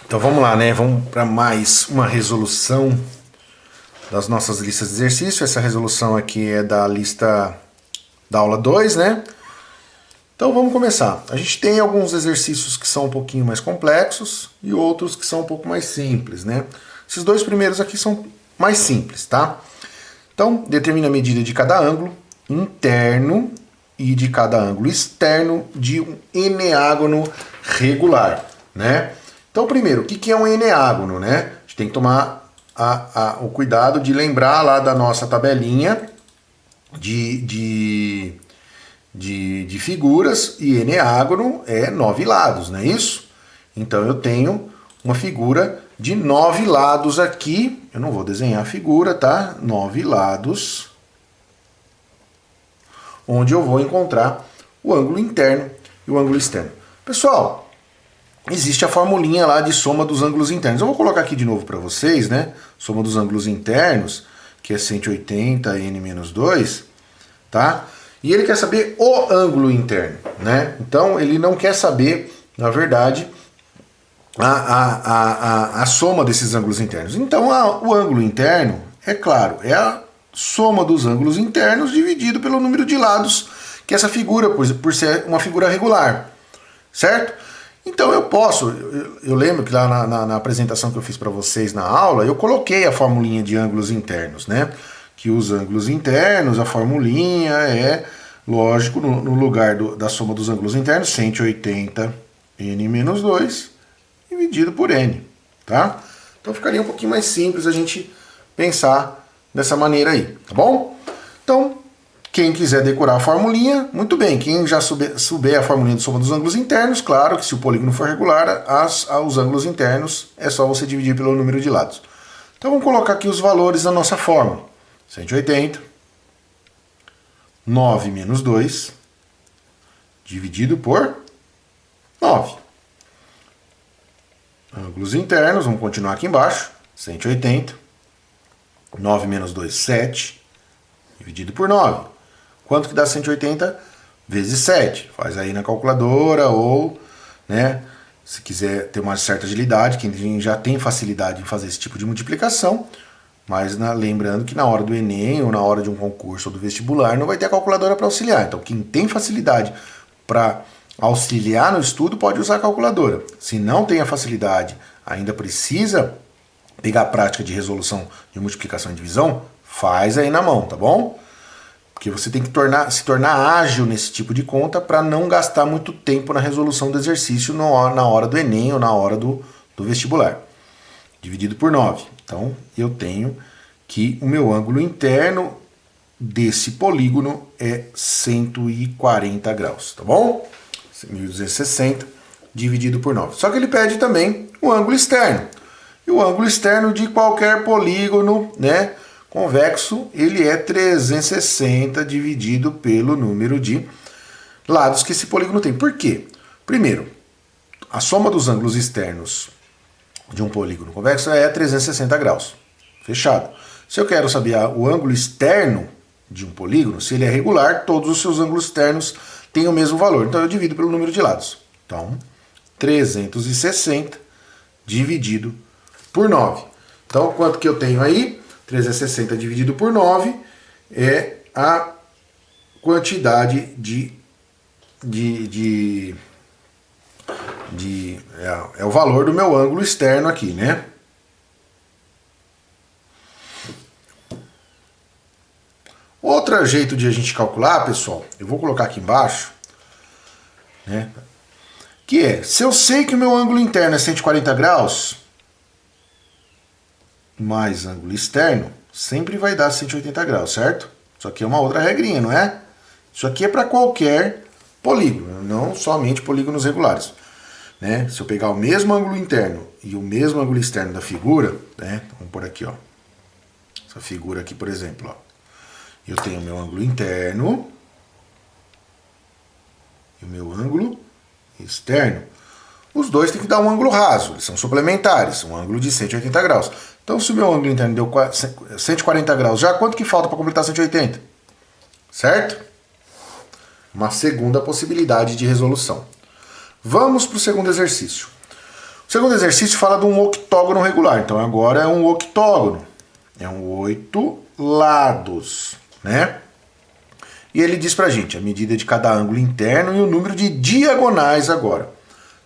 Então vamos lá, né? Vamos para mais uma resolução das nossas listas de exercício. Essa resolução aqui é da lista da aula 2, né? Então vamos começar. A gente tem alguns exercícios que são um pouquinho mais complexos e outros que são um pouco mais simples, né? Esses dois primeiros aqui são mais simples, tá? Então, determina a medida de cada ângulo interno e de cada ângulo externo de um eneágono regular, né? Então, primeiro, o que é um eneágono, né? A gente tem que tomar o cuidado de lembrar lá da nossa tabelinha de figuras, e eneágono é 9 lados, não é isso? Então eu tenho uma figura de 9 lados aqui. Eu não vou desenhar a figura, tá? 9 lados, onde eu vou encontrar o ângulo interno e o ângulo externo. Pessoal, existe a formulinha lá de soma dos ângulos internos. Eu vou colocar aqui de novo para vocês, né? Soma dos ângulos internos, que é 180 n menos 2, tá? E ele quer saber o ângulo interno, né? Então ele não quer saber, na verdade, a soma desses ângulos internos. Então o ângulo interno, é claro, é a soma dos ângulos internos dividido pelo número de lados que essa figura, por ser uma figura regular, certo? Então eu lembro que lá na apresentação que eu fiz para vocês na aula, eu coloquei a formulinha de ângulos internos, né? Que os ângulos internos, a formulinha é, lógico, no lugar da soma dos ângulos internos, 180 n menos 2 dividido por n, tá? Então ficaria um pouquinho mais simples a gente pensar dessa maneira aí, tá bom? Então, quem quiser decorar a formulinha, muito bem. Quem já souber a formulinha de soma dos ângulos internos, claro que se o polígono for regular, os ângulos internos é só você dividir pelo número de lados. Então vamos colocar aqui os valores da nossa fórmula. 180, 9 menos 2, dividido por 9. Ângulos internos, vamos continuar aqui embaixo. 180, 9 menos 2, 7, dividido por 9. Quanto que dá 180 vezes 7? Faz aí na calculadora ou, né, se quiser ter uma certa agilidade, quem já tem facilidade em fazer esse tipo de multiplicação, mas lembrando que na hora do Enem ou na hora de um concurso ou do vestibular não vai ter a calculadora para auxiliar. Então quem tem facilidade para auxiliar no estudo pode usar a calculadora. Se não tem a facilidade, ainda precisa pegar a prática de resolução de multiplicação e divisão, faz aí na mão, tá bom? Porque você tem que se tornar ágil nesse tipo de conta para não gastar muito tempo na resolução do exercício na hora do Enem ou na hora do vestibular. Dividido por 9. Então, eu tenho que o meu ângulo interno desse polígono é 140 graus, tá bom? 1260 dividido por 9. Só que ele pede também o ângulo externo. E o ângulo externo de qualquer polígono, né, convexo, ele é 360 dividido pelo número de lados que esse polígono tem. Por quê? Primeiro, a soma dos ângulos externos de um polígono convexo é 360 graus. Fechado. Se eu quero saber o ângulo externo de um polígono, se ele é regular, todos os seus ângulos externos têm o mesmo valor. Então eu divido pelo número de lados. Então, 360 dividido por 9. Então, quanto que eu tenho aí? 360 dividido por 9 é a quantidade é o valor do meu ângulo externo aqui, né? Outro jeito de a gente calcular, pessoal, eu vou colocar aqui embaixo, né? Que é, se eu sei que o meu ângulo interno é 140 graus, mais ângulo externo, sempre vai dar 180 graus, certo? Isso aqui é uma outra regrinha, não é? Isso aqui é para qualquer polígono, não somente polígonos regulares. Né? Se eu pegar o mesmo ângulo interno e o mesmo ângulo externo da figura, né? Vamos por aqui, ó. Essa figura aqui, por exemplo, ó. Eu tenho o meu ângulo interno e o meu ângulo externo. Os dois têm que dar um ângulo raso, eles são suplementares, um ângulo de 180 graus. Então, se o meu ângulo interno deu 140 graus já, quanto que falta para completar 180? Certo? Uma segunda possibilidade de resolução. Vamos para o segundo exercício. O segundo exercício fala de um octógono regular. Então agora é um octógono. É um 8 lados, né? E ele diz pra gente a medida de cada ângulo interno e o número de diagonais agora.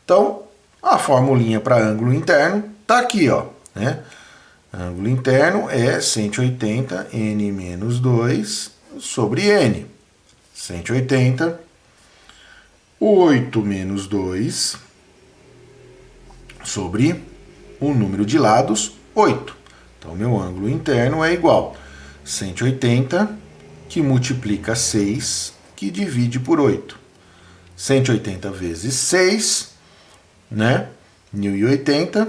Então, a formulinha para ângulo interno tá aqui, ó, né? Ângulo interno é 180 n menos 2 sobre n. 180, 8 menos 2 sobre o número de lados, 8. Então, meu ângulo interno é igual a 180, que multiplica 6, que divide por 8. 180 vezes 6, né? 1080,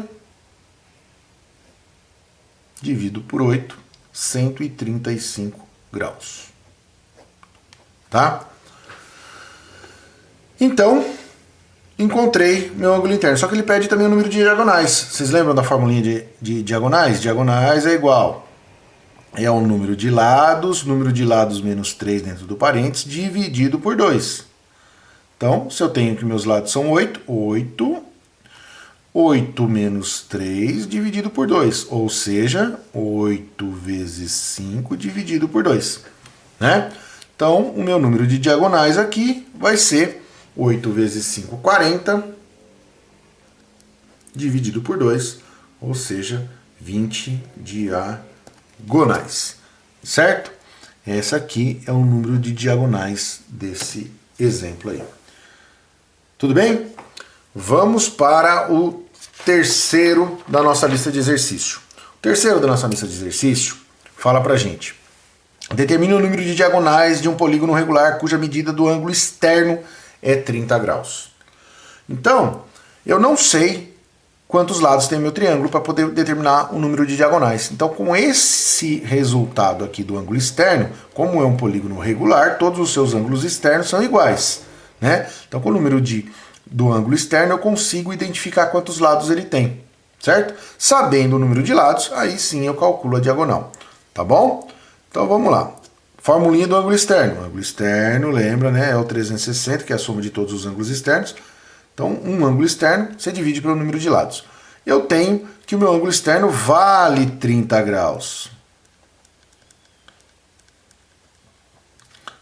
dividido por 8, 135 graus. Tá? Então, encontrei meu ângulo interno. Só que ele pede também o número de diagonais. Vocês lembram da formulinha de diagonais? Diagonais é igual. É o número de lados menos 3 dentro do parênteses, dividido por 2. Então, se eu tenho que meus lados são 8, 8 menos 3 dividido por 2. Ou seja, 8 vezes 5 dividido por 2. Né? Então, o meu número de diagonais aqui vai ser 8 vezes 5, 40, dividido por 2, ou seja, 20 diagonais. Certo? Esse aqui é o número de diagonais desse exemplo aí. Tudo bem? Vamos para o terceiro da nossa lista de exercício. O terceiro da nossa lista de exercício fala pra gente: determine o número de diagonais de um polígono regular cuja medida do ângulo externo é 30 graus. Então, eu não sei quantos lados tem meu triângulo para poder determinar o número de diagonais. Então, com esse resultado aqui do ângulo externo, como é um polígono regular, todos os seus ângulos externos são iguais, né? Então, com o número do ângulo externo, eu consigo identificar quantos lados ele tem, certo? Sabendo o número de lados, aí sim eu calculo a diagonal, tá bom? Então, vamos lá. Formulinha do ângulo externo. O ângulo externo, lembra, né? É o 360, que é a soma de todos os ângulos externos. Então, um ângulo externo você divide pelo número de lados. Eu tenho que o meu ângulo externo vale 30 graus.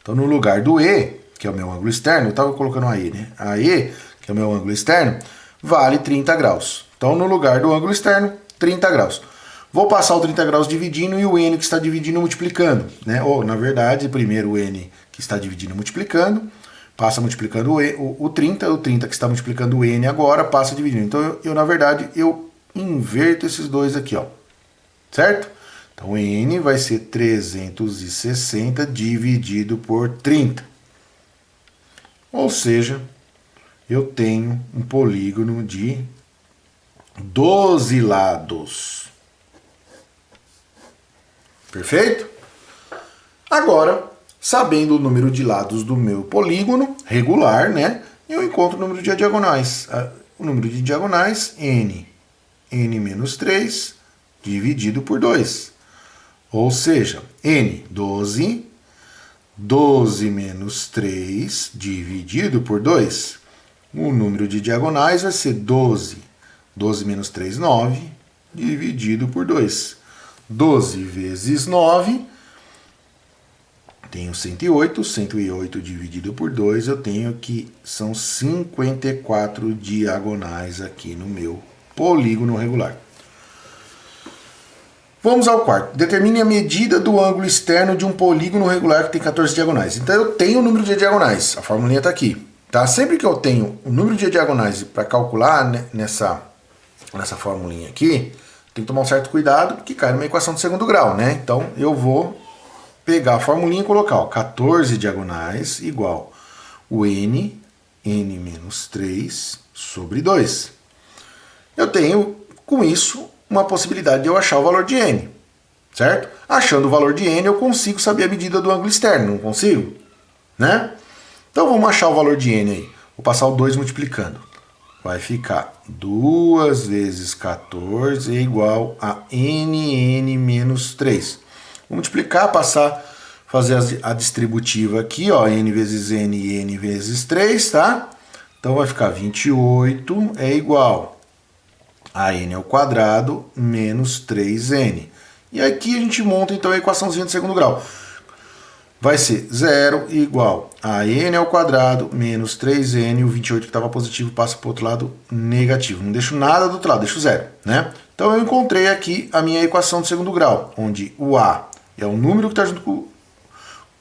Então, no lugar do E, que é o meu ângulo externo, eu estava colocando a E, né? A E, que é o meu ângulo externo, vale 30 graus. Então, no lugar do ângulo externo, 30 graus. Vou passar o 30 graus dividindo e o N que está dividindo multiplicando, né? Ou, na verdade, primeiro o N que está dividindo multiplicando, passa multiplicando o 30 que está multiplicando o N agora, passa dividindo. Então, na verdade, eu inverto esses dois aqui, ó. Certo? Então, N vai ser 360 dividido por 30. Ou seja, eu tenho um polígono de 12 lados. Perfeito? Agora, sabendo o número de lados do meu polígono regular, né, eu encontro o número de diagonais. O número de diagonais, n menos 3, dividido por 2. Ou seja, n, 12, 12 menos 3, dividido por 2. O número de diagonais vai ser 12. 12 menos 3, 9, dividido por 2. 12 vezes 9, tenho 108. 108 dividido por 2, eu tenho que são 54 diagonais aqui no meu polígono regular. Vamos ao quarto. Determine a medida do ângulo externo de um polígono regular que tem 14 diagonais. Então eu tenho o número de diagonais, a formulinha está aqui. Tá? Sempre que eu tenho o número de diagonais para calcular, né, nessa formulinha aqui, tem que tomar um certo cuidado, que cai numa equação de segundo grau, né? Então, eu vou pegar a formulinha e colocar, ó, 14 diagonais igual o n menos 3 sobre 2. Eu tenho, com isso, uma possibilidade de eu achar o valor de n, certo? Achando o valor de n, eu consigo saber a medida do ângulo externo, não consigo? Né? Então, vamos achar o valor de n aí. Vou passar o 2 multiplicando. Vai ficar 2 vezes 14 é igual a n menos 3. Vou multiplicar, fazer a distributiva aqui, ó, n vezes n e n vezes 3, tá? Então vai ficar 28 é igual AN ao quadrado menos 3N. E aqui a gente monta então a equaçãozinha de segundo grau. Vai ser 0 igual a N ao quadrado menos 3N, o 28 que estava positivo passa para o outro lado negativo. Não deixo nada do outro lado, deixo 0, né? Então eu encontrei aqui a minha equação de segundo grau, onde o A é o número que está junto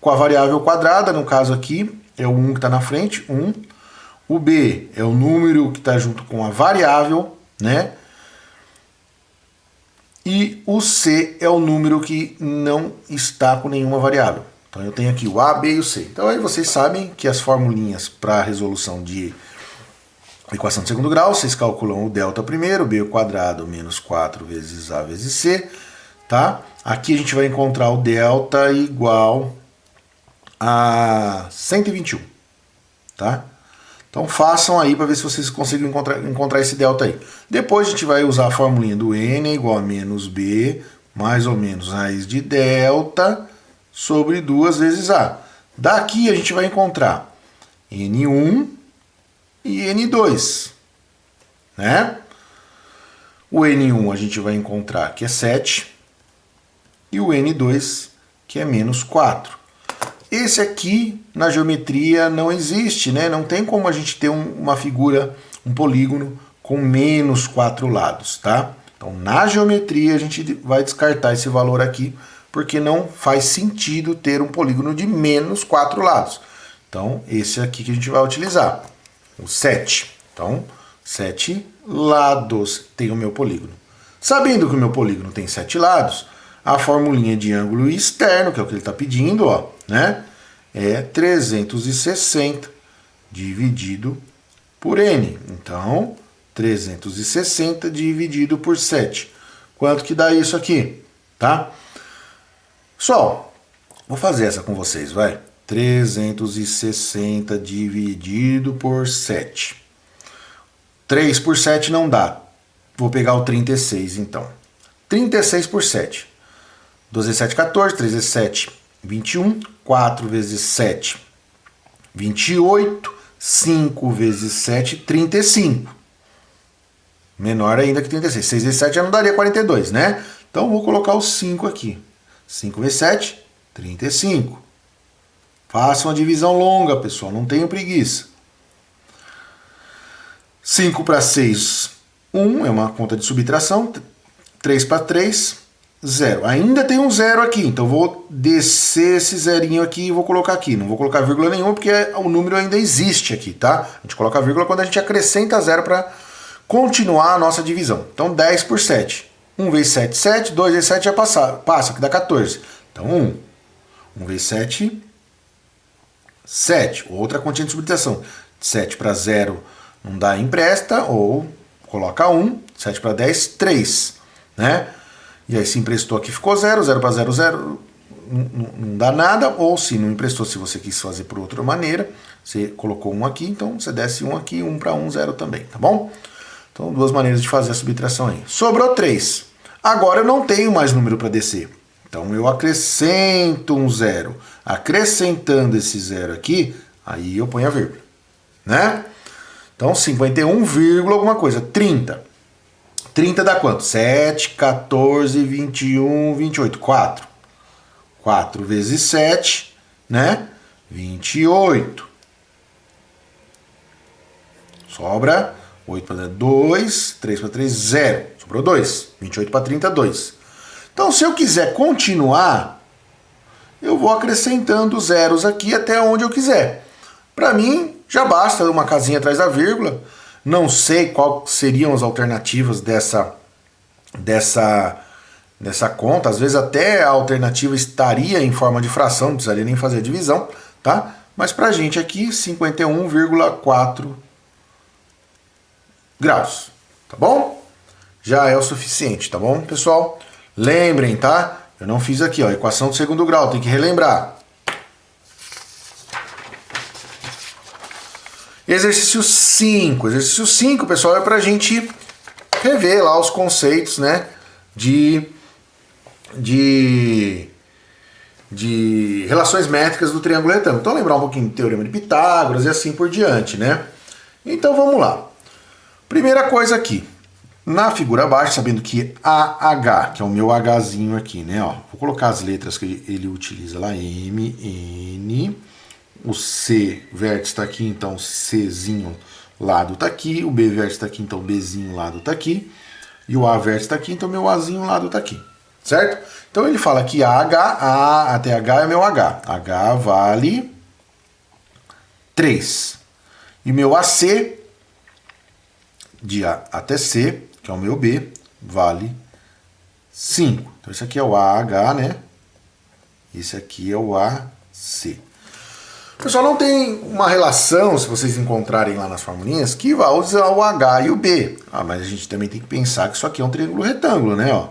com a variável quadrada, no caso aqui é o 1 que está na frente, 1. O B é o número que está junto com a variável, né? E o C é o número que não está com nenhuma variável. Então eu tenho aqui o A, B e o C. Então aí vocês sabem que as formulinhas para a resolução de equação de segundo grau, vocês calculam o delta primeiro, B ao quadrado menos 4 vezes A vezes C, tá? Aqui a gente vai encontrar o delta igual a 121, tá? Então façam aí para ver se vocês conseguem encontrar esse delta aí. Depois a gente vai usar a formulinha do N igual a menos B, mais ou menos raiz de delta, sobre 2 vezes A. Daqui a gente vai encontrar N1 e N2, né? O N1 a gente vai encontrar que é 7 e o N2 que é menos 4. Esse aqui na geometria não existe, né? Não tem como a gente ter uma figura, um polígono com menos 4 lados, tá? Então na geometria a gente vai descartar esse valor aqui, porque não faz sentido ter um polígono de menos 4 lados. Então, esse aqui que a gente vai utilizar, o 7. Então, 7 lados tem o meu polígono. Sabendo que o meu polígono tem 7 lados, a formulinha de ângulo externo, que é o que ele está pedindo, ó, né, é 360 dividido por N. Então, 360 dividido por 7. Quanto que dá isso aqui? Tá? Pessoal, vou fazer essa com vocês, vai. 360 dividido por 7. 3 por 7 não dá. Vou pegar o 36, então. 36 por 7. 2 vezes 7, 14. 3 vezes 7, 21. 4 vezes 7, 28. 5 vezes 7, 35. Menor ainda que 36. 6 vezes 7 já não daria 42, né? Então, vou colocar o 5 aqui. 5 vezes 7, 35. Façam a divisão longa, pessoal. Não tenham preguiça. 5 para 6, 1. É uma conta de subtração. 3 para 3, 0. Ainda tem um 0 aqui. Então, vou descer esse zerinho aqui e vou colocar aqui. Não vou colocar vírgula nenhuma, porque o número ainda existe aqui, tá? A gente coloca vírgula quando a gente acrescenta 0 para continuar a nossa divisão. Então, 10 por 7. 1 vezes 7, 7. 2 vezes 7 já passa, que dá 14. Então, 1. 1 vezes 7, 7. Outra continha de subtração. 7 para 0 não dá, empresta, ou coloca 1. 7 para 10, 3. Né? E aí, se emprestou aqui, ficou 0. 0 para 0, 0. Não dá nada. Ou se não emprestou, se você quis fazer por outra maneira, você colocou 1 aqui, então você desce 1 aqui, 1 para 1, 0 também, tá bom? Então, duas maneiras de fazer a subtração aí. Sobrou 3. Agora eu não tenho mais número para descer. Então eu acrescento um 0. Acrescentando esse 0 aqui, aí eu ponho a vírgula. Né? Então 51, alguma coisa. 30. 30 dá quanto? 7, 14, 21, 28. 4. 4 vezes 7, né? 28. Sobra 8 para 2, 3 para 3, 0. Sobrou 2. 28 para 30, 2. Então, se eu quiser continuar, eu vou acrescentando zeros aqui até onde eu quiser. Para mim, já basta uma casinha atrás da vírgula. Não sei quais seriam as alternativas dessa conta. Às vezes até a alternativa estaria em forma de fração, não precisaria nem fazer a divisão, tá? Mas para a gente aqui, 51,4 graus, tá bom? Já é o suficiente, tá bom, pessoal? Lembrem, tá? Eu não fiz aqui, ó, equação de segundo grau, tem que relembrar. Exercício 5. Exercício 5, pessoal, é pra gente rever lá os conceitos, né, de relações métricas do triângulo retângulo. Então, lembrar um pouquinho do Teorema de Pitágoras e assim por diante, né? Então, vamos lá. Primeira coisa aqui. Na figura abaixo, sabendo que AH, que é o meu Hzinho aqui, né? Ó, vou colocar as letras que ele utiliza lá, M, N, o C vértice está aqui, então o Czinho lado está aqui, o B vértice está aqui, então o Bzinho lado está aqui, e o A vértice está aqui, então o meu Azinho lado está aqui, certo? Então ele fala que AH, A até H é meu H. H vale 3. E meu AC, de A até C, que é o meu B, vale 5. Então esse aqui é o AH, né? Esse aqui é o AC. Pessoal, não tem uma relação, se vocês encontrarem lá nas formulinhas, que vai usar o H e o B. Ah, mas a gente também tem que pensar que isso aqui é um triângulo retângulo, né? Ó.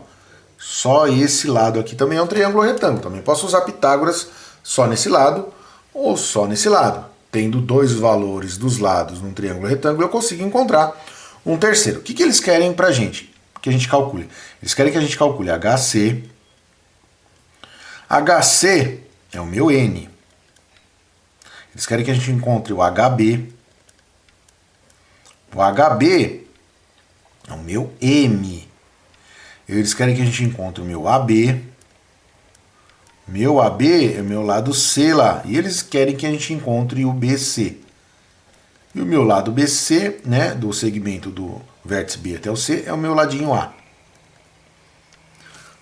Só esse lado aqui também é um triângulo retângulo. Também posso usar Pitágoras só nesse lado ou só nesse lado. Tendo dois valores dos lados num triângulo retângulo, eu consigo encontrar um terceiro. O que eles querem pra gente? Que a gente calcule. Eles querem que a gente calcule HC. HC é o meu N. Eles querem que a gente encontre o HB. O HB é o meu M. Eles querem que a gente encontre o meu AB. Meu AB é o meu lado C lá. E eles querem que a gente encontre o BC. E o meu lado BC, né, do segmento do vértice B até o C, é o meu ladinho A.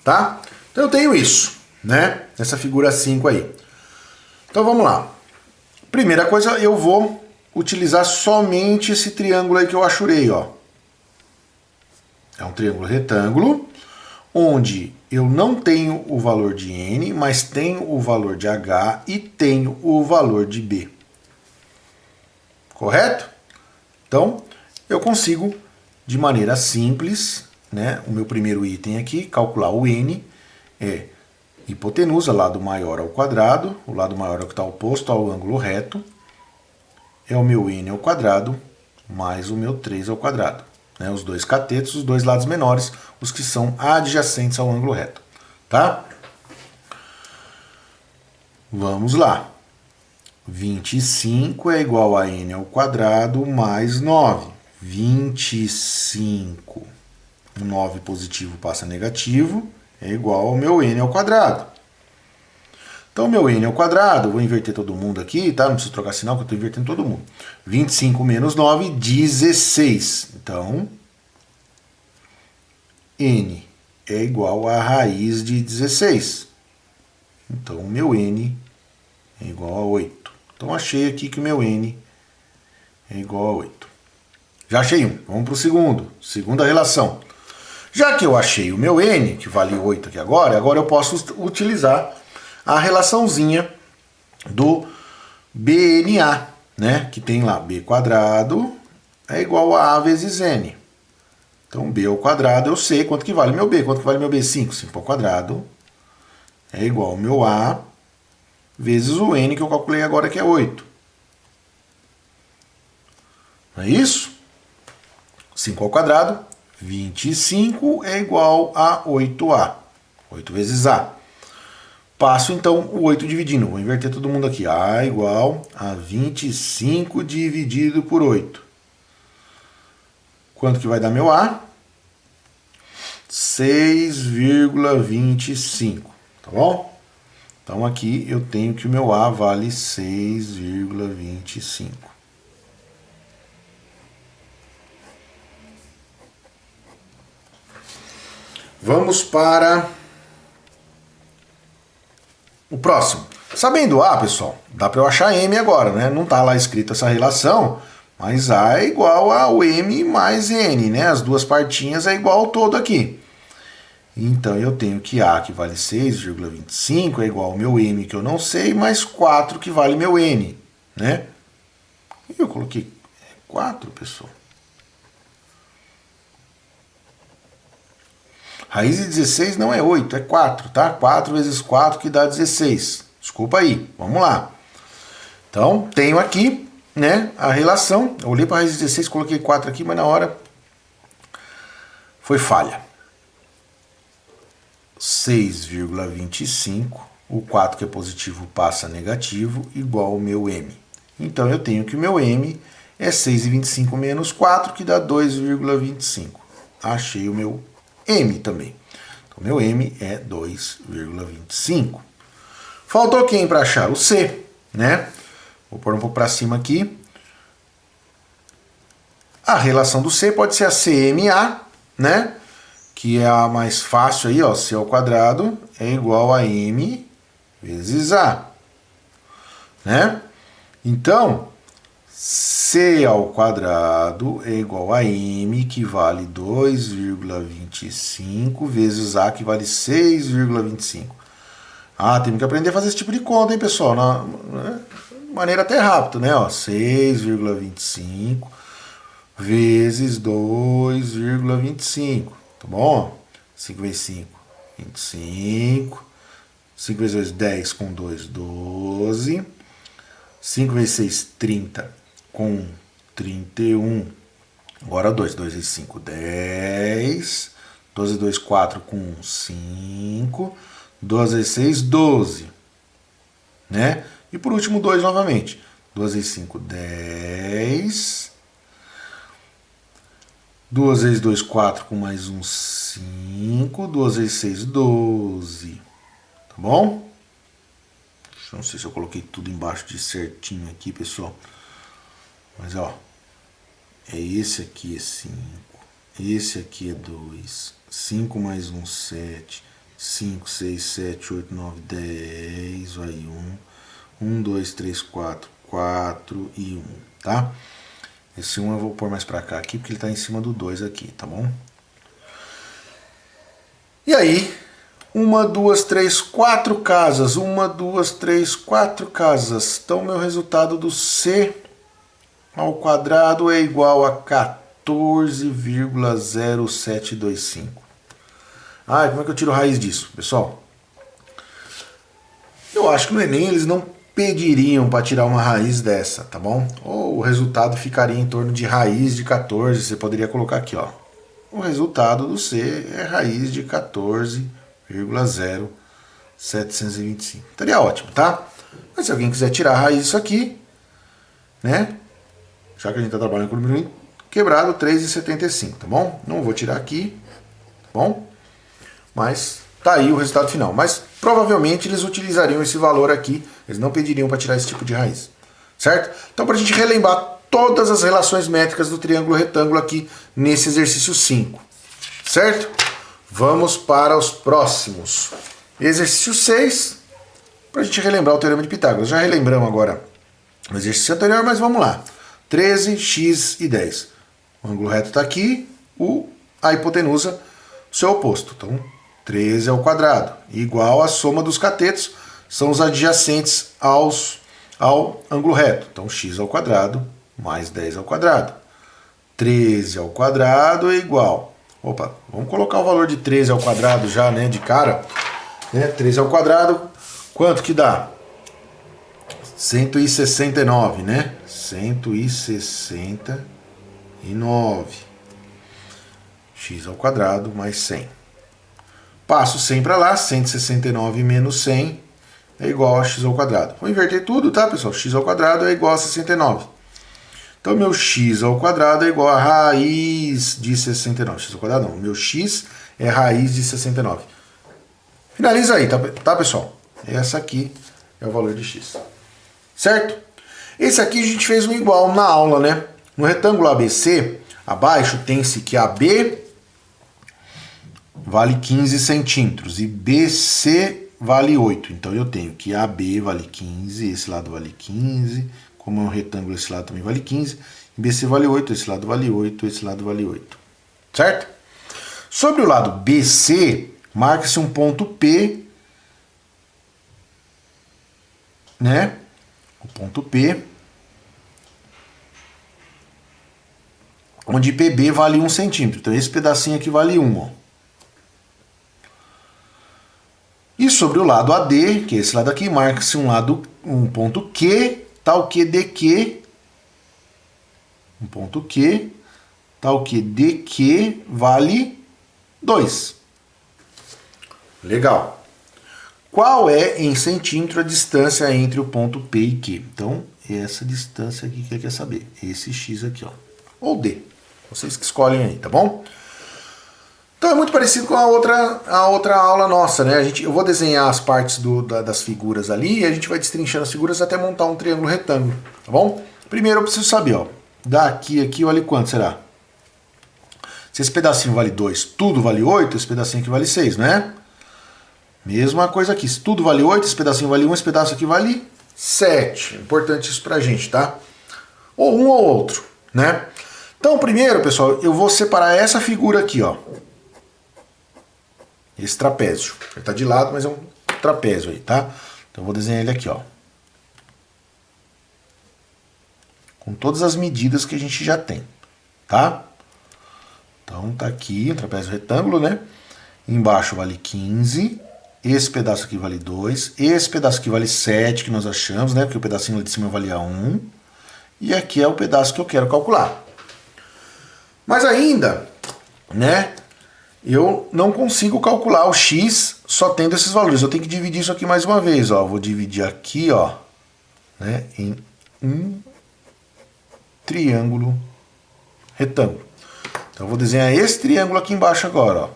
Tá? Então eu tenho isso, né? Essa figura 5 aí. Então vamos lá. Primeira coisa, eu vou utilizar somente esse triângulo aí que eu achurei, ó. É um triângulo retângulo, onde eu não tenho o valor de N, mas tenho o valor de H e tenho o valor de B. Correto? Então, eu consigo, de maneira simples, né, o meu primeiro item aqui, calcular o N, é hipotenusa, lado maior ao quadrado, o lado maior é o que está oposto ao ângulo reto, é o meu N ao quadrado, mais o meu 3 ao quadrado. Né, os dois catetos, os dois lados menores, os que são adjacentes ao ângulo reto. Tá? Vamos lá. 25 é igual a N ao quadrado mais 9. 25. O 9 positivo passa negativo, é igual ao meu N ao quadrado. Então, meu N ao quadrado, eu vou inverter todo mundo aqui, tá? Não preciso trocar sinal, que eu estou invertendo todo mundo. 25 menos 9, 16. Então, N é igual a raiz de 16. Então, o meu N é igual a 8. Então, achei aqui que o meu N é igual a 8. Já achei um. Vamos para o segundo. Segunda relação. Já que eu achei o meu N, que vale 8 aqui agora eu posso utilizar a relaçãozinha do BNA, né? Que tem lá B quadrado é igual a A vezes N. Então, B ao quadrado, eu sei quanto que vale meu B. Quanto que vale meu B? 5. 5 ao quadrado é igual ao meu A vezes o N que eu calculei agora, que é 8. Não é isso? 5 ao quadrado, 25 é igual a 8A. 8 vezes A. Passo, então, o 8 dividindo. Vou inverter todo mundo aqui. A igual a 25 dividido por 8. Quanto que vai dar meu A? 6,25. Tá bom? Então, aqui eu tenho que o meu A vale 6,25. Vamos para o próximo. Sabendo A, pessoal, dá para eu achar M agora, né? Não está lá escrito essa relação, mas A é igual ao M mais N, né? As duas partinhas é igual ao todo aqui. Então, eu tenho que A, que vale 6,25, é igual ao meu M, que eu não sei, mais 4, que vale meu N, né? E eu coloquei 4, pessoal. Raiz de 16 não é 8, é 4, tá? 4 vezes 4 que dá 16. Desculpa aí, vamos lá. Então, tenho aqui, né, a relação. Eu olhei para a raiz de 16, coloquei 4 aqui, mas na hora foi falha. 6,25, o 4 que é positivo passa negativo, igual ao meu M. Então, eu tenho que o meu M é 6,25 menos 4, que dá 2,25. achei o meu M também. Então, meu M é 2,25. Faltou quem para achar? O C, né? Vou pôr um pouco para cima aqui. A relação do C pode ser a CMA, né? Que é a mais fácil aí, ó. C ao quadrado é igual a M vezes A, né? Então, C ao quadrado é igual a M, que vale 2,25, vezes A, que vale 6,25. Ah, temos que aprender a fazer esse tipo de conta, hein, pessoal? De maneira até rápida, né? 6,25 vezes 2,25. Tá bom? 5 vezes 5, 25. 5 vezes 2, 10. Com 2, 12. 5 vezes 6, 30. Com 31. Agora 2. 2 vezes 5, 10. 12 vezes 2, 4. Com 5. 12 vezes 6, 12. Né? E por último, 2 novamente. 2 vezes 5, 10. 2 vezes 2, 4, com mais um 5. 2 vezes 6, 12. Tá bom? Não sei se eu coloquei tudo embaixo de certinho aqui, pessoal. Mas, ó. É esse aqui é 5. Esse aqui é 2. 5 mais 1, 7. 5, 6, 7, 8, 9, 10. Vai 1. 1, 2, 3, 4. 4 e 1. Tá? Esse 1 eu vou pôr mais pra cá aqui, porque ele tá em cima do 2 aqui, tá bom? E aí, 1, 2, 3, 4 casas. 1, 2, 3, 4 casas. Então, meu resultado do C ao quadrado é igual a 14,0725. Ah, como é que eu tiro a raiz disso, pessoal? Eu acho que no Enem eles não pediriam para tirar uma raiz dessa, tá bom? Ou o resultado ficaria em torno de raiz de 14. Você poderia colocar aqui, ó. O resultado do C é raiz de 14,0725. Estaria ótimo, tá? Mas se alguém quiser tirar a raiz disso aqui, né? Já que a gente está trabalhando com o número quebrado, 3,75, tá bom? Não vou tirar aqui, tá bom? Mas tá aí o resultado final. Mas provavelmente eles utilizariam esse valor aqui, eles não pediriam para tirar esse tipo de raiz, certo? Então, para a gente relembrar todas as relações métricas do triângulo retângulo aqui nesse exercício 5, certo? Vamos para os próximos. Exercício 6, para a gente relembrar o teorema de Pitágoras. Já relembramos agora o exercício anterior, mas vamos lá. 13, x e 10. O ângulo reto está aqui, a hipotenusa, o seu oposto. Então, 13 ao quadrado, igual a soma dos catetos, são os adjacentes ao ângulo reto. Então, x ao quadrado mais 10 ao quadrado. 13 ao quadrado é igual. Opa, vamos colocar o valor de 13 ao quadrado já, né, de cara. 13 ao quadrado, quanto que dá? 169, né? 169. X ao quadrado mais 100. Passo 100 para lá, 169 menos 100 é igual a x ao quadrado. Vou inverter tudo, tá, pessoal? X ao quadrado é igual a 69. Então, meu x ao quadrado é igual a raiz de 69. X ao quadrado não, meu x é raiz de 69. Finaliza aí, tá, pessoal? Essa aqui é o valor de x. Certo? Esse aqui a gente fez um igual na aula, né? No retângulo ABC, abaixo tem-se que AB vale 15 centímetros e BC vale 8. Então eu tenho que AB vale 15, esse lado vale 15. Como é um retângulo, esse lado também vale 15. E BC vale 8, esse lado vale 8, esse lado vale 8. Certo? Sobre o lado BC, marca-se um ponto P, né? O ponto P, onde PB vale 1 centímetro. Então esse pedacinho aqui vale 1, ó. E sobre o lado AD, que é esse lado aqui, marca-se um ponto Q, tal que DQ, um ponto Q, tal que DQ vale 2. Legal. Qual é em centímetro a distância entre o ponto P e Q? Então, essa distância aqui que ele quer saber. Esse X aqui, ó. Ou D. Vocês que escolhem aí, tá bom? Então é muito parecido com a outra aula nossa, né? Eu vou desenhar as partes das figuras ali e a gente vai destrinchando as figuras até montar um triângulo retângulo, tá bom? Primeiro eu preciso saber, ó, daqui a aqui vale quanto será? Se esse pedacinho vale 2, tudo vale 8, esse pedacinho aqui vale 6, né? Mesma coisa aqui, se tudo vale 8, esse pedacinho vale 1, esse pedaço aqui vale 7. Importante isso pra gente, tá? Ou um ou outro, né? Então, primeiro, pessoal, eu vou separar essa figura aqui, ó. Esse trapézio. Ele tá de lado, mas é um trapézio aí, tá? Então eu vou desenhar ele aqui, ó. Com todas as medidas que a gente já tem, tá? Então tá aqui, um trapézio retângulo, né? Embaixo vale 15. Esse pedaço aqui vale 2. Esse pedaço aqui vale 7, que nós achamos, né? Porque o pedacinho lá de cima valia 1. E aqui é o pedaço que eu quero calcular. Mas ainda, né? Eu não consigo calcular o x só tendo esses valores. Eu tenho que dividir isso aqui mais uma vez, ó. Vou dividir aqui, ó, né, em um triângulo retângulo. Então eu vou desenhar esse triângulo aqui embaixo agora, ó.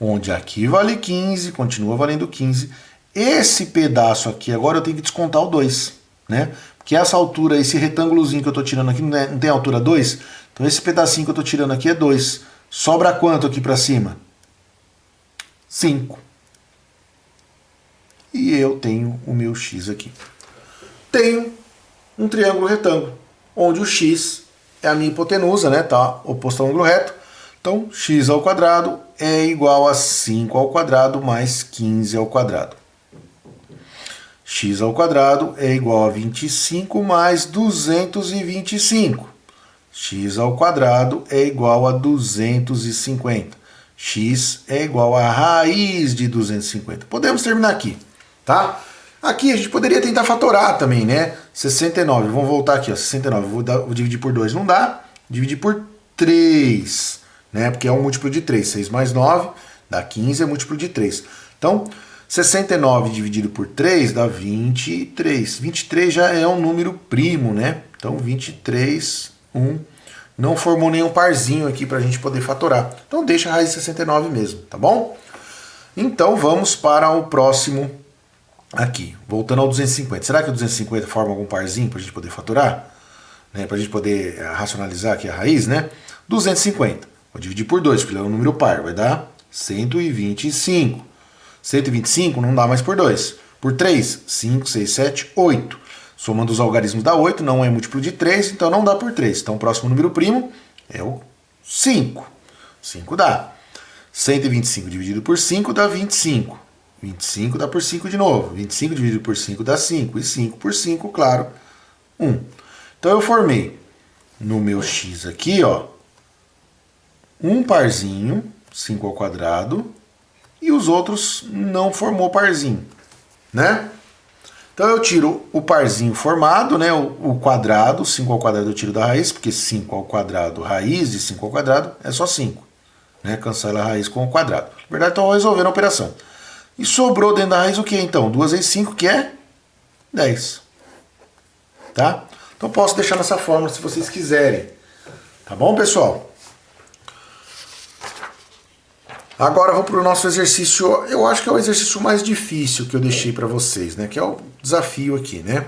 Onde aqui vale 15, continua valendo 15. Esse pedaço aqui agora eu tenho que descontar o 2, né? Porque essa altura, esse retângulozinho que eu estou tirando aqui, não tem altura 2? Então esse pedacinho que eu estou tirando aqui é 2. Sobra quanto aqui para cima? 5. E eu tenho o meu x aqui. Tenho um triângulo retângulo, onde o x é a minha hipotenusa, né? Tá oposto ao ângulo reto. Então x ao quadrado é igual a 5 ao quadrado mais 15 ao quadrado. X ao quadrado é igual a 25 mais 225. X ao quadrado é igual a 250. X é igual a raiz de 250. Podemos terminar aqui, tá? Aqui a gente poderia tentar fatorar também, né? 69, vamos voltar aqui, ó, 69, vou dividir por 2, não dá. Dividir por 3, né? Porque é um múltiplo de 3. 6 mais 9 dá 15, é múltiplo de 3. Então, 69 dividido por 3 dá 23. 23 já é um número primo, né? Então 23, 1. Não formou nenhum parzinho aqui para a gente poder fatorar. Então deixa a raiz de 69 mesmo, tá bom? Então vamos para o próximo aqui. Voltando ao 250. Será que o 250 forma algum parzinho para a gente poder fatorar? Né? Para a gente poder racionalizar aqui a raiz, né? 250. Vou dividir por 2, porque ele é um número par. Vai dar 125. 125 não dá mais por 2. Por 3, 5, 6, 7, 8. Somando os algarismos dá 8, não é múltiplo de 3, então não dá por 3. Então o próximo número primo é o 5. 5 dá. 125 dividido por 5 dá 25. 25 dá por 5 de novo. 25 dividido por 5 dá 5. E 5 por 5, claro, 1. Então eu formei no meu x aqui, ó, um parzinho, 5 ao quadrado, e os outros não formou parzinho, né? Então eu tiro o parzinho formado, né? O quadrado, 5 ao quadrado eu tiro da raiz, porque 5 ao quadrado, raiz de 5 ao quadrado é só 5. Né? Cancela a raiz com o quadrado. Na verdade, estou resolvendo a operação. E sobrou dentro da raiz o que então? 2 vezes 5, que é 10. Tá? Então posso deixar nessa forma se vocês quiserem. Tá bom, pessoal? Agora vamos para o nosso exercício, eu acho que é o exercício mais difícil que eu deixei para vocês, né? Que é o desafio aqui, né?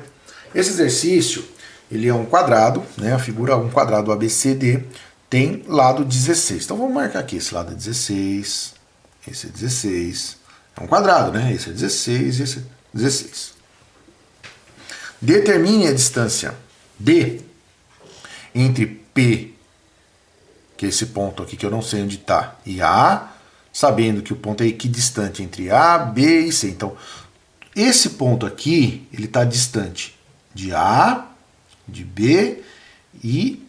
Esse exercício, ele é um quadrado, né? A figura um quadrado ABCD tem lado 16. Então vamos marcar aqui, esse lado é 16, esse é 16. É um quadrado, né? Esse é 16 e esse é 16. Determine a distância D entre P, que é esse ponto aqui que eu não sei onde está, e A, sabendo que o ponto é equidistante entre A, B e C. Então, esse ponto aqui, ele está distante de A, de B e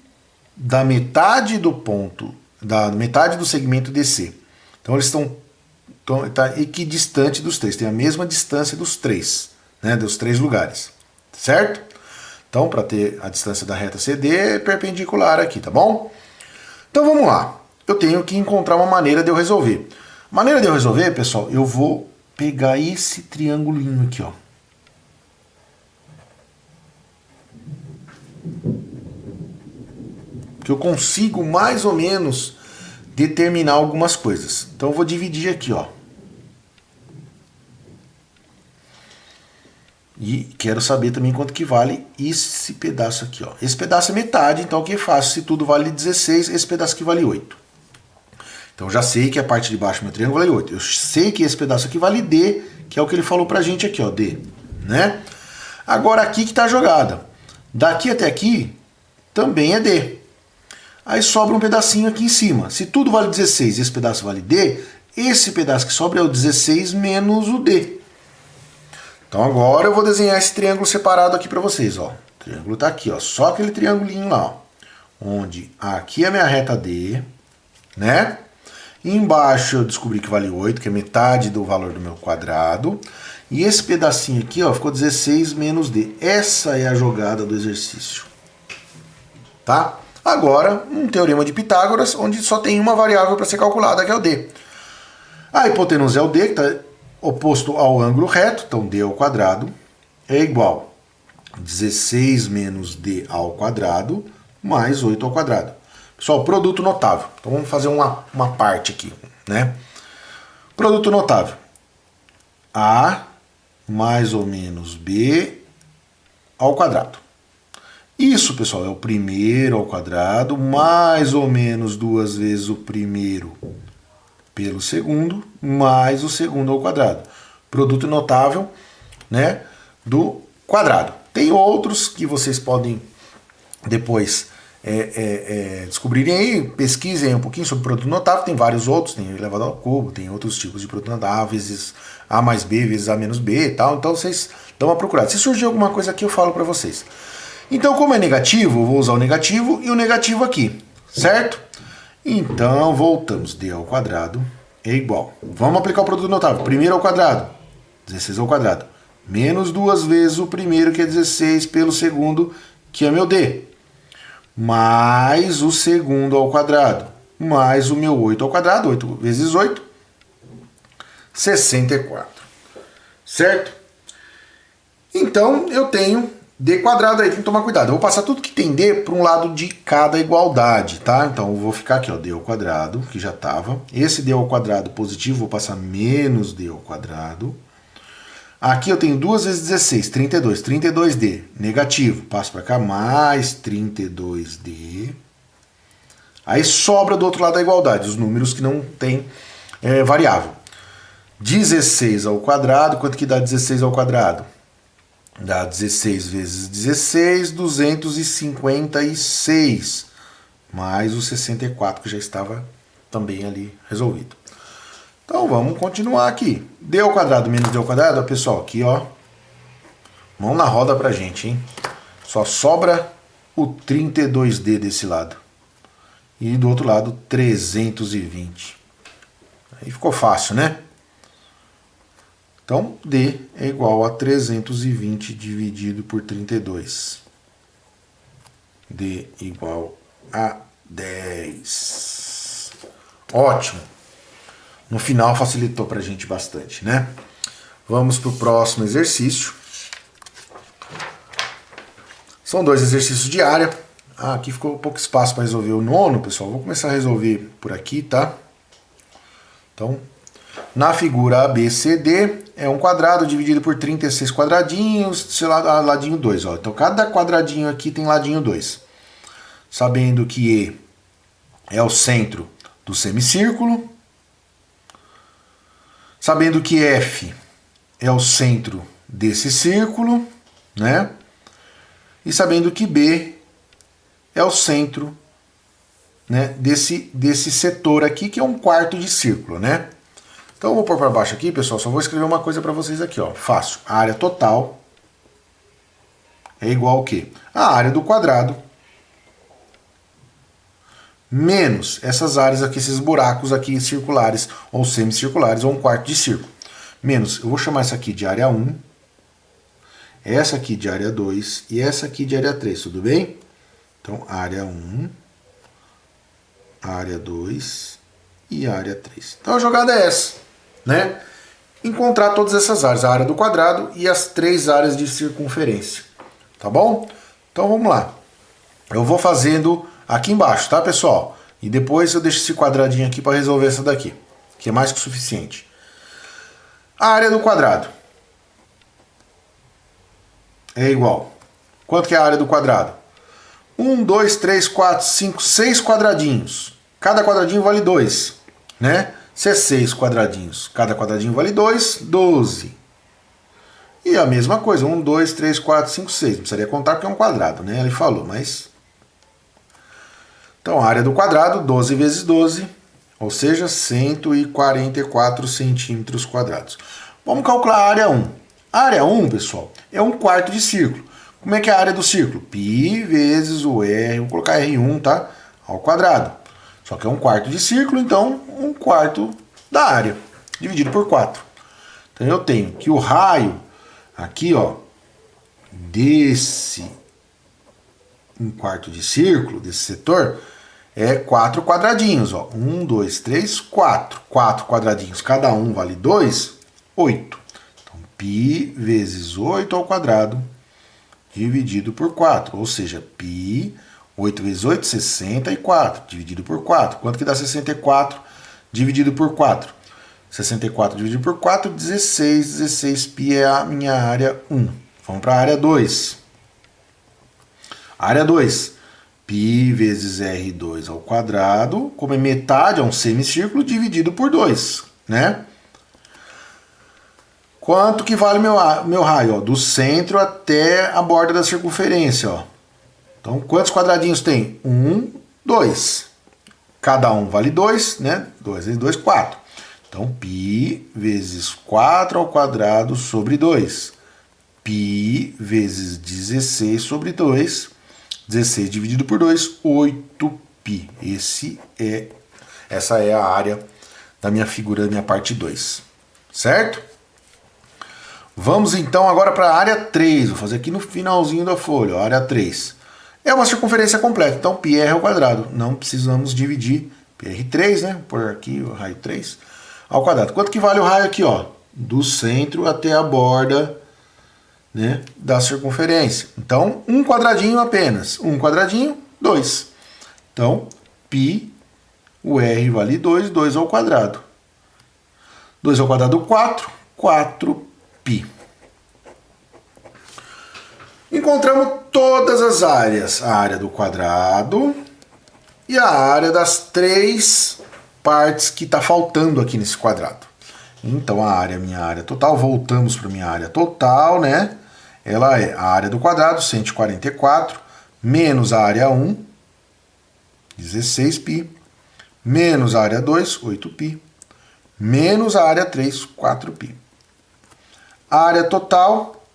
da metade do ponto, da metade do segmento DC. Então, eles estão tá equidistante dos três, tem a mesma distância dos três, né, dos três lugares, certo? Então, para ter a distância da reta CD, é perpendicular aqui, tá bom? Então, vamos lá. Eu tenho que encontrar uma maneira de eu resolver. Maneira de eu resolver, pessoal, eu vou pegar esse triangulinho aqui, ó. que eu consigo mais ou menos determinar algumas coisas. Então eu vou dividir aqui, ó. E quero saber também quanto que vale esse pedaço aqui, ó. Esse pedaço é metade, então o que eu faço? Se tudo vale 16, esse pedaço aqui vale 8. Então já sei que a parte de baixo do meu triângulo vale 8. Eu sei que esse pedaço aqui vale D, que é o que ele falou pra gente aqui, ó, D, né? Agora aqui que tá a jogada. Daqui até aqui também é D. Aí sobra um pedacinho aqui em cima. Se tudo vale 16 e esse pedaço vale D, esse pedaço que sobra é o 16 menos o D. Então agora eu vou desenhar esse triângulo separado aqui para vocês, ó. O triângulo tá aqui, ó, só aquele triangulinho lá, ó. Onde aqui é a minha reta D, né? E embaixo eu descobri que vale 8, que é metade do valor do meu quadrado. E esse pedacinho aqui, ó, ficou 16 menos D. Essa é a jogada do exercício. Tá? Agora, um teorema de Pitágoras, onde só tem uma variável para ser calculada, que é o D. A hipotenusa é o D, que está oposto ao ângulo reto, então D ao quadrado é igual a 16 menos D ao quadrado mais 8 ao quadrado. Pessoal, produto notável. Então vamos fazer uma parte aqui, né? Produto notável. A mais ou menos B ao quadrado. Isso, pessoal, é o primeiro ao quadrado, mais ou menos 2 vezes o primeiro pelo segundo, mais o segundo ao quadrado. Produto notável, né, do quadrado. Tem outros que vocês podem depois descobrirem aí, pesquisem um pouquinho sobre produto notável, tem vários outros, tem elevado ao cubo, tem outros tipos de produto notável, vezes A mais B, vezes A menos B e tal, então vocês dão uma procurada. Se surgir alguma coisa aqui, eu falo para vocês. Então, como é negativo, eu vou usar o negativo e o negativo aqui, certo? Então, voltamos. D ao quadrado é igual. Vamos aplicar o produto notável. Primeiro ao quadrado, 16 ao quadrado. Menos 2 vezes o primeiro, que é 16, pelo segundo, que é meu D. Mais o segundo ao quadrado. Mais o meu 8 ao quadrado. 8 vezes 8, 64. Certo? Então, eu tenho D quadrado aí, tem que tomar cuidado. Eu vou passar tudo que tem D para um lado de cada igualdade, tá? Então eu vou ficar aqui, ó, D ao quadrado, que já estava. Esse D ao quadrado positivo, vou passar menos D ao quadrado. Aqui eu tenho 2 vezes 16, 32. 32D, negativo. Passo para cá, mais 32D. Aí sobra do outro lado da igualdade, os números que não tem variável. 16 ao quadrado, quanto que dá 16 ao quadrado? Dá 16 vezes 16, 256, mais o 64 que já estava também ali resolvido. Então vamos continuar aqui. D ao quadrado menos D ao quadrado, pessoal, aqui ó, mão na roda pra gente, hein? Só sobra o 32D desse lado. E do outro lado 320. Aí ficou fácil, né? Então, D é igual a 320 dividido por 32. D igual a 10. Ótimo. No final facilitou para a gente bastante, né? Vamos para o próximo exercício. São 2 exercícios de área. Aqui ficou pouco espaço para resolver o nono, pessoal. Vou começar a resolver por aqui, tá? Então, na figura ABCD, é um quadrado dividido por 36 quadradinhos, sei lá, ladinho 2. Ó. Então, cada quadradinho aqui tem ladinho 2. Sabendo que E é o centro do semicírculo. Sabendo que F é o centro desse círculo, né? E sabendo que B é o centro, né, desse setor aqui, que é um quarto de círculo, né? Então eu vou pôr para baixo aqui, pessoal, só vou escrever uma coisa para vocês aqui, ó. Fácil. A área total é igual ao quê? A área do quadrado menos essas áreas aqui, esses buracos aqui circulares, ou semicirculares, ou um quarto de círculo. Menos, eu vou chamar essa aqui de área 1, essa aqui de área 2 e essa aqui de área 3, tudo bem? Então, área 1, área 2 e área 3. Então a jogada é essa, né? Encontrar todas essas áreas, a área do quadrado e as 3 áreas de circunferência, tá bom? Então vamos lá. Eu vou fazendo aqui embaixo, tá, pessoal? E depois eu deixo esse quadradinho aqui para resolver essa daqui, que é mais que o suficiente. A área do quadrado é igual. Quanto que é a área do quadrado? 1, 2, 3, 4, 5, 6 quadradinhos. Cada quadradinho vale 2, né? Se é 6 quadradinhos, cada quadradinho vale 2, 12. E a mesma coisa, 1, 2, 3, 4, 5, 6. Não precisaria contar porque é um quadrado, né? Ele falou, mas... Então, a área do quadrado, 12 vezes 12, ou seja, 144 centímetros quadrados. Vamos calcular a área 1. A área 1, pessoal, é 1/4 de círculo. Como é que é a área do círculo? Π vezes o R, vou colocar R1, tá? Ao quadrado. Só que é 1/4 de círculo, então 1/4 da área, dividido por 4. Então eu tenho que o raio aqui, ó, desse 1/4 de círculo, desse setor, é 4 quadradinhos, ó. 1, 2, 3, 4. 4 quadradinhos, cada um vale 2, 8. Então, π vezes 8 ao quadrado, dividido por 4. Ou seja, π, 8 vezes 8, 64, dividido por 4. Quanto que dá 64 dividido por 4? 64 dividido por 4, 16. 16π é a minha área 1. Vamos para a área 2. Área 2. Π vezes R2 ao quadrado, como é metade, é um semicírculo, dividido por 2, né? Quanto que vale meu raio? Ó, do centro até a borda da circunferência, ó. Então, quantos quadradinhos tem? 1, 2. Cada um vale 2, né? 2 vezes 2, 4. Então, π vezes 4 ao quadrado sobre 2. Π vezes 16 sobre 2. 16 dividido por 2, 8π. Essa é a área da minha figura, da minha parte 2. Certo? Vamos então agora para a área 3. Vou fazer aqui no finalzinho da folha, ó, área 3. É uma circunferência completa, então πr ao quadrado. Não precisamos dividir PR3, né? Vou pôr aqui o raio 3 ao quadrado. Quanto que vale o raio aqui, ó? Do centro até a borda, né, da circunferência. Então, um quadradinho apenas. Um quadradinho, 2. Então, π, o R vale 2, 2 ao quadrado. 2 ao quadrado, 4, 4π. Encontramos todas as áreas. A área do quadrado e a área das 3 partes que está faltando aqui nesse quadrado. Então, a área, minha área total, voltamos para minha área total, né? Ela é a área do quadrado, 144, menos a área 1, 16π, menos a área 2, 8π, menos a área 3, 4π. A área total,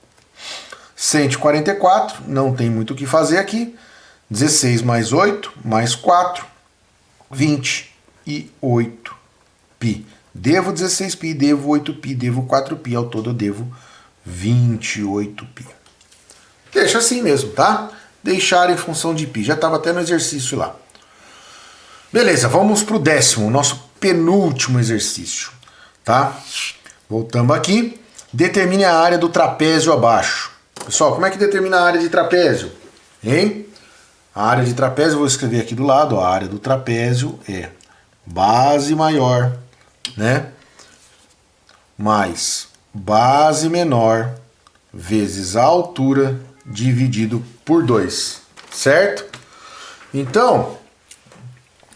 144, não tem muito o que fazer aqui. 16 mais 8, mais 4, 28π. Devo 16π, devo 8π, devo 4π, ao todo eu devo 28π. Deixa assim mesmo, tá? Deixar em função de π. Já estava até no exercício lá. Beleza, vamos para o 10º, nosso penúltimo exercício, tá? Voltamos aqui. Determine a área do trapézio abaixo. Pessoal, como é que determina a área de trapézio? Hein? A área de trapézio, eu vou escrever aqui do lado, ó, a área do trapézio é base maior, né? Mais base menor vezes a altura dividido por 2, certo? Então,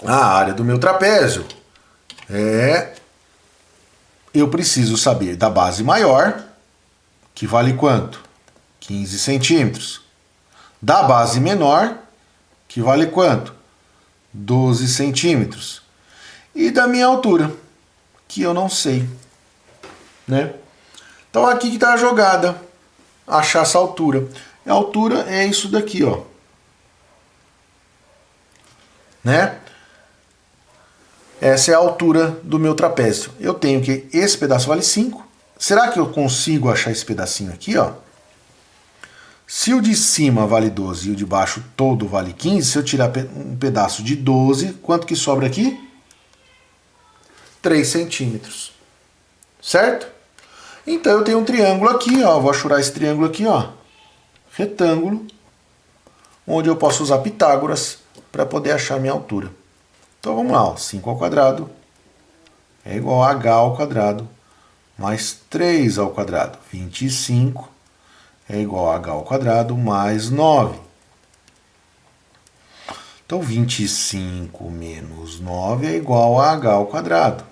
a área do meu trapézio eu preciso saber da base maior, que vale quanto? 15 centímetros. Da base menor, que vale quanto? 12 centímetros. E da minha altura, que eu não sei, né? Então aqui que está a jogada, achar essa altura. A altura é isso daqui, ó, né? Essa é a altura do meu trapézio. Eu tenho que esse pedaço vale 5. Será que eu consigo achar esse pedacinho aqui, ó? Se o de cima vale 12 e o de baixo todo vale 15, se eu tirar um pedaço de 12, quanto que sobra aqui? 3 centímetros. Certo? Então eu tenho um triângulo aqui, ó. Vou achurar esse triângulo aqui, ó. Retângulo. onde eu posso usar Pitágoras para poder achar minha altura. Então vamos lá, ó. 5 ao quadrado é igual a h ao quadrado mais 3 ao quadrado. 25 é igual a h ao quadrado mais 9. Então 25 menos 9 é igual a h ao quadrado.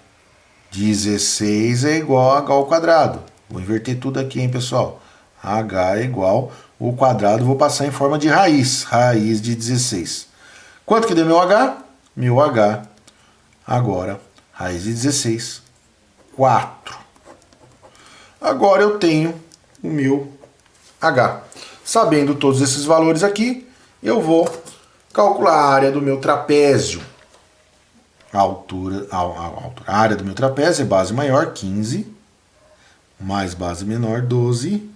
16 é igual a h ao quadrado. Vou inverter tudo aqui, hein, pessoal? h é igual, o quadrado vou passar em forma de raiz. Raiz de 16. Quanto que deu meu h? Meu h, agora, raiz de 16, 4. Agora eu tenho o meu h. Sabendo todos esses valores aqui, eu vou calcular a área do meu trapézio. A área do meu trapézio é base maior, 15, mais base menor, 12,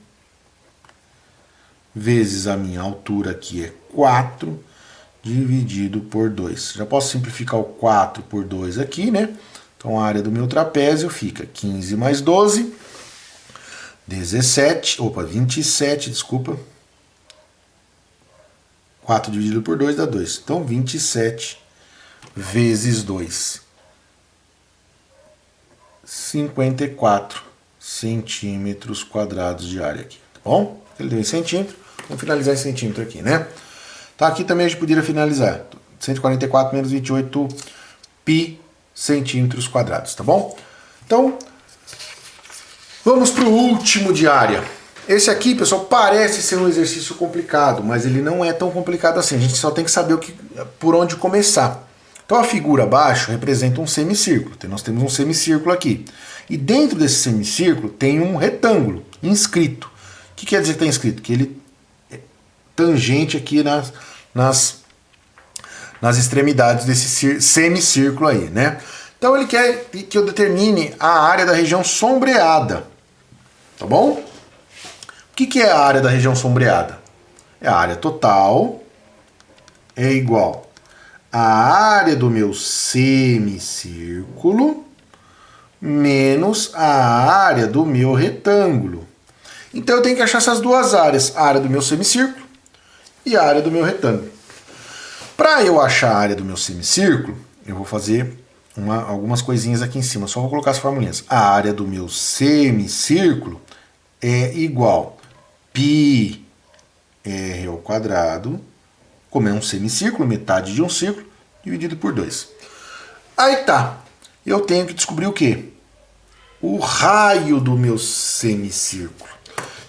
vezes a minha altura aqui é 4, dividido por 2. Já posso simplificar o 4 por 2 aqui, né? Então a área do meu trapézio fica 15 mais 12, 27, desculpa. 4 dividido por 2 dá 2. Então 27 vezes 2. 54 centímetros quadrados de área aqui, tá bom? Ele deu em centímetro, vamos finalizar em centímetro aqui, né? Tá, aqui também a gente poderia finalizar. 144 menos 28 pi centímetros quadrados, tá bom? Então, vamos para o último de área. Esse aqui, pessoal, parece ser um exercício complicado, mas ele não é tão complicado assim. A gente só tem que saber por onde começar. Então a figura abaixo representa um semicírculo. Nós temos um semicírculo aqui. E dentro desse semicírculo tem um retângulo inscrito. O que quer dizer que está inscrito? Que ele é tangente aqui nas extremidades desse semicírculo aí, né? Então ele quer que eu determine a área da região sombreada. Tá bom? O que é a área da região sombreada? É a área total é igual à área do meu semicírculo menos a área do meu retângulo. Então eu tenho que achar essas duas áreas, a área do meu semicírculo e a área do meu retângulo. Para eu achar a área do meu semicírculo, eu vou fazer algumas coisinhas aqui em cima, só vou colocar as formulinhas. A área do meu semicírculo é igual πr ao quadrado, como é um semicírculo, metade de um círculo, dividido por 2. Aí tá, eu tenho que descobrir o quê? O raio do meu semicírculo.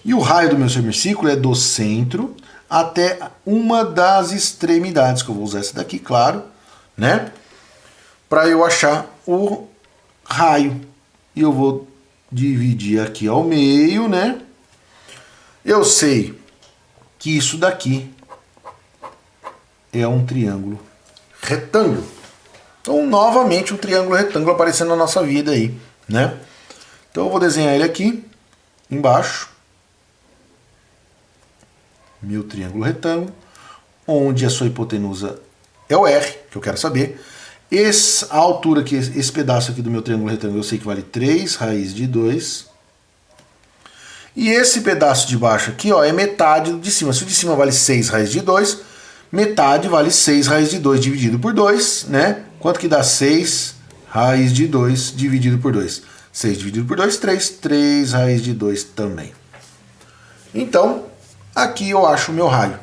E o raio do meu semicírculo é do centro até uma das extremidades, que eu vou usar essa daqui, claro, né? Para eu achar o raio. E eu vou dividir aqui ao meio, né? Eu sei que isso daqui é um triângulo retângulo. Então, novamente, um triângulo retângulo aparecendo na nossa vida aí, né? Então, eu vou desenhar ele aqui, embaixo. Meu triângulo retângulo, onde a sua hipotenusa é o R, que eu quero saber. A altura aqui, esse pedaço aqui do meu triângulo retângulo, eu sei que vale 3 raiz de 2. E esse pedaço de baixo aqui, ó, é metade do de cima. Se o de cima vale 6 raiz de 2, metade vale 6 raiz de 2 dividido por 2, né? Quanto que dá 6 raiz de 2 dividido por 2? 6 dividido por 2, 3. 3 raiz de 2 também. Então, aqui eu acho o meu raio,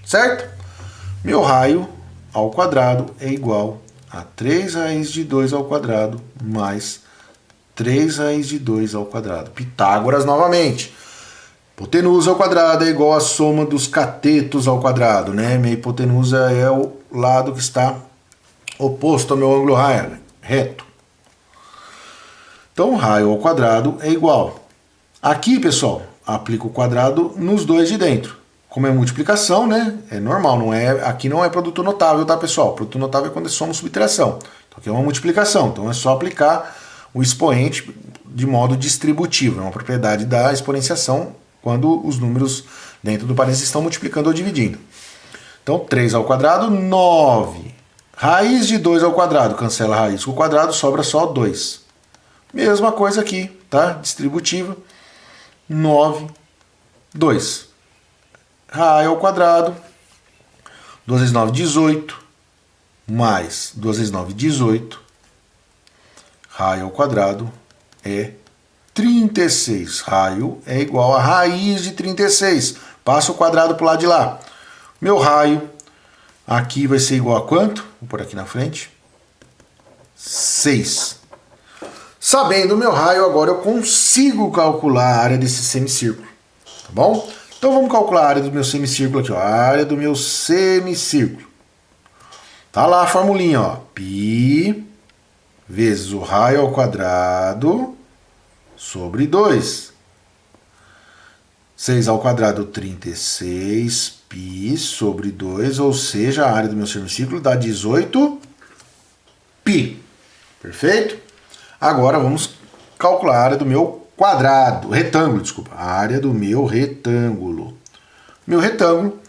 certo? Meu raio ao quadrado é igual a 3 raiz de 2 ao quadrado mais 3 raiz de 2 ao quadrado. Pitágoras novamente. Hipotenusa ao quadrado é igual a soma dos catetos ao quadrado, né? Minha hipotenusa é o lado que está oposto ao meu ângulo reto. Então, raio ao quadrado é igual. Aqui, pessoal, aplico o quadrado nos dois de dentro. Como é multiplicação, né? É normal, aqui não é produto notável, tá, pessoal? Produto notável é quando é soma ou subtração. Então, aqui é uma multiplicação. Então, é só aplicar o expoente de modo distributivo. É uma propriedade da exponenciação quando os números dentro do parênteses estão multiplicando ou dividindo. Então, 3 ao quadrado, 9. Raiz de 2 ao quadrado, cancela a raiz com o quadrado, sobra só 2. Mesma coisa aqui, tá? Distributiva. 9, 2. Raio ao quadrado, 2 vezes 9, 18. Mais 2 vezes 9, 18. Raio ao quadrado é 36. Raio é igual a raiz de 36. Passa o quadrado para o lado de lá. Meu raio aqui vai ser igual a quanto? Vou pôr aqui na frente. 6. Sabendo o meu raio, agora eu consigo calcular a área desse semicírculo. Tá bom? Então vamos calcular a área do meu semicírculo aqui, ó. A área do meu semicírculo. Tá lá a formulinha, ó. Π vezes o raio ao quadrado sobre 2. 6 ao quadrado, 36, π sobre 2, ou seja, a área do meu semicírculo dá 18 π. Perfeito? Agora vamos calcular a área do meu quadrado, retângulo, desculpa, a área do meu retângulo. Meu retângulo,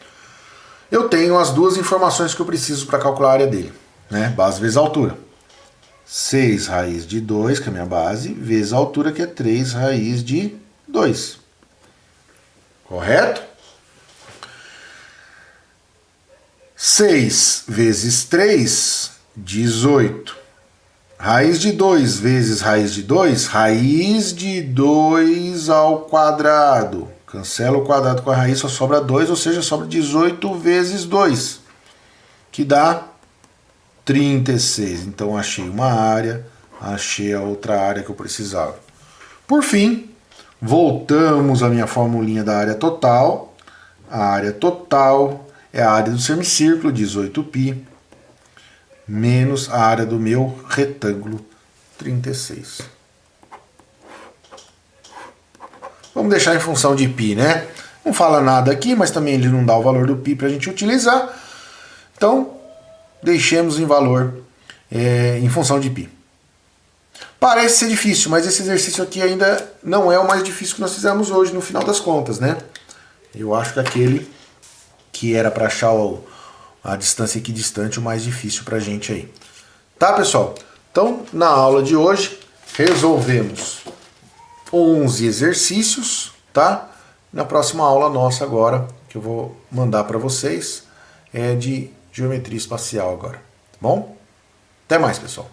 eu tenho as duas informações que eu preciso para calcular a área dele, né? Base vezes altura. 6 raiz de 2, que é a minha base, vezes a altura, que é 3 raiz de 2. Correto? 6 vezes 3, 18. Raiz de 2 vezes raiz de 2, raiz de 2 ao quadrado. Cancela o quadrado com a raiz, só sobra 2, ou seja, sobra 18 vezes 2, que dá 36. Então achei uma área, achei a outra área que eu precisava. Por fim, voltamos à minha formulinha da área total. A área total é a área do semicírculo, 18π, menos a área do meu retângulo, 36. Vamos deixar em função de π, né? Não fala nada aqui, mas também ele não dá o valor do π para a gente utilizar. Então, deixemos em valor em função de π. Parece ser difícil, mas esse exercício aqui ainda não é o mais difícil que nós fizemos hoje, no final das contas, né? Eu acho que aquele que era para achar a distância equidistante, o mais difícil para a gente aí. Tá, pessoal? Então, na aula de hoje, resolvemos 11 exercícios, tá? Na próxima aula nossa agora, que eu vou mandar para vocês, é de geometria espacial agora. Tá bom? Até mais, pessoal.